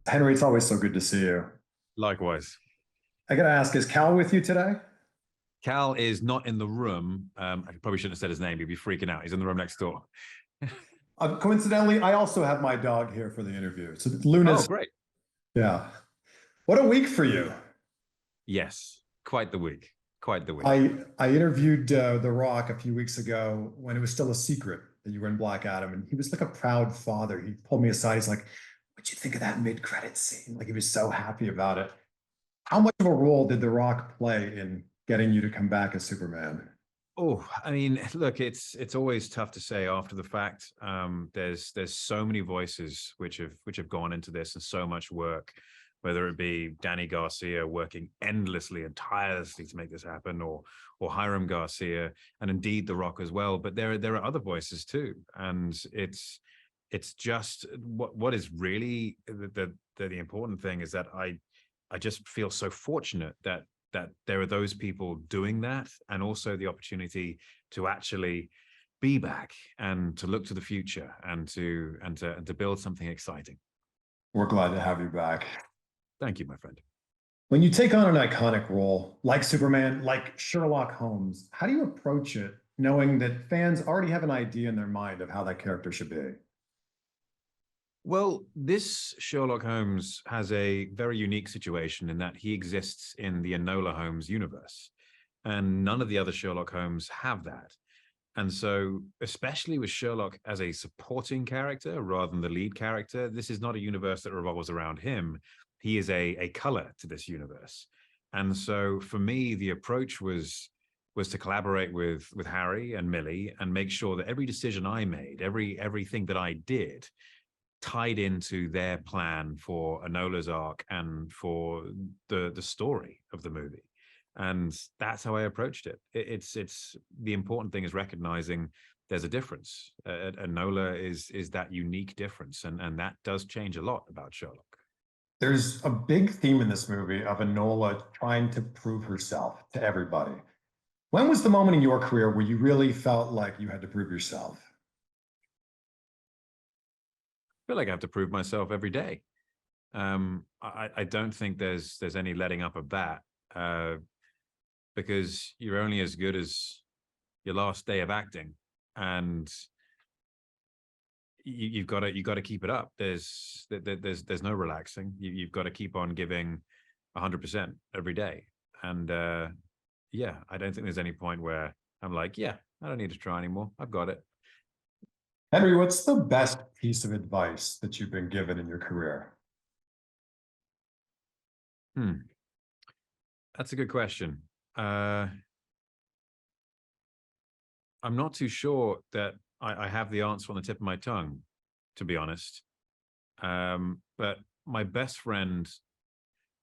Henry, it's always so good to see you. Likewise. I gotta ask, is Cal with you today? Cal is not in the room. I probably shouldn't have said his name. He'd be freaking out. He's in the room next door. Coincidentally, I also have my dog here for the interview. So Oh, Luna's, great. yeah. What a week for you. Yes, quite the week. Quite the week. I interviewed The Rock a few weeks ago when it was still a secret that you were in Black Adam, and he was like a proud father. He pulled me aside. He's like, "What'd you think of that mid-credit scene?" Like he was so happy about it. How much of a role did The Rock play in getting you to come back as Superman? Oh, I mean, look, it's always tough to say after the fact. There's so many voices which have gone into this and so much work, whether it be Danny Garcia working endlessly and tirelessly to make this happen, or Hiram Garcia, and indeed The Rock as well. But there are other voices too, and it's just what is really the important thing is that I just feel so fortunate that there are those people doing that, and also the opportunity to actually be back and to look to the future and to build something exciting. We're glad to have you back. Thank you, my friend. When you take on an iconic role like Superman, like Sherlock Holmes, how do you approach it knowing that fans already have an idea in their mind of how that character should be? Well, this Sherlock Holmes has a very unique situation in that he exists in the Enola Holmes universe, and none of the other Sherlock Holmes have that. And so, especially with Sherlock as a supporting character rather than the lead character, this is not a universe that revolves around him. He is a color to this universe. And so, for me, the approach was to collaborate with Harry and Millie and make sure that every decision I made, everything that I did, tied into their plan for Enola's arc and for the story of the movie. And that's how I approached it. It's the important thing is recognizing there's a difference. Enola is that unique difference, and that does change a lot about Sherlock. There's a big theme in this movie of Enola trying to prove herself to everybody. When was the moment in your career where you really felt like you had to prove yourself? I feel like I have to prove myself every day. I don't think there's any letting up of that, because you're only as good as your last day of acting, and you've got to keep it up. There's no relaxing. You've got to keep on giving 100% every day. And yeah, I don't think there's any point where I'm like, yeah, I don't need to try anymore. I've got it. Henry, what's the best piece of advice that you've been given in your career? That's a good question. I'm not too sure that I have the answer on the tip of my tongue, to be honest. But my best friend,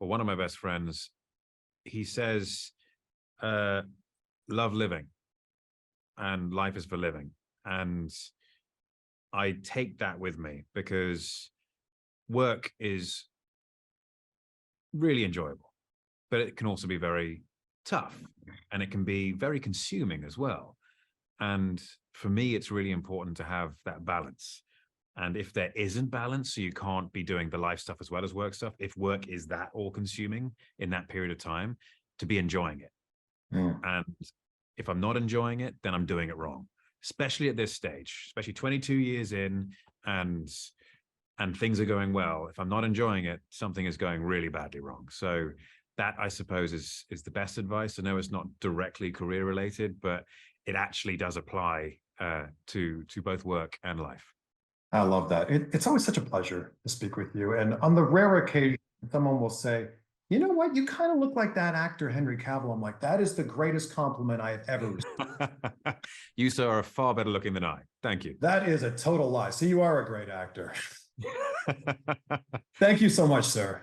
or one of my best friends, he says, love living and life is for living. And I take that with me because work is really enjoyable, but it can also be very tough, and it can be very consuming as well. And for me, it's really important to have that balance. And if there isn't balance, so you can't be doing the life stuff as well as work stuff, if work is that all consuming in that period of time, to be enjoying it. And if I'm not enjoying it, then I'm doing it wrong, especially at this stage, especially 22 years in, and things are going well. If I'm not enjoying it, something is going really badly wrong. So that, I suppose, is the best advice. I know it's not directly career related, but it actually does apply to both work and life. I love that. It's always such a pleasure to speak with you. And on the rare occasion, someone will say, you know what, you kind of look like that actor, Henry Cavill. I'm like, that is the greatest compliment I have ever received. You, sir, are far better looking than I. Thank you. That is a total lie. So you are a great actor. Thank you so much, sir.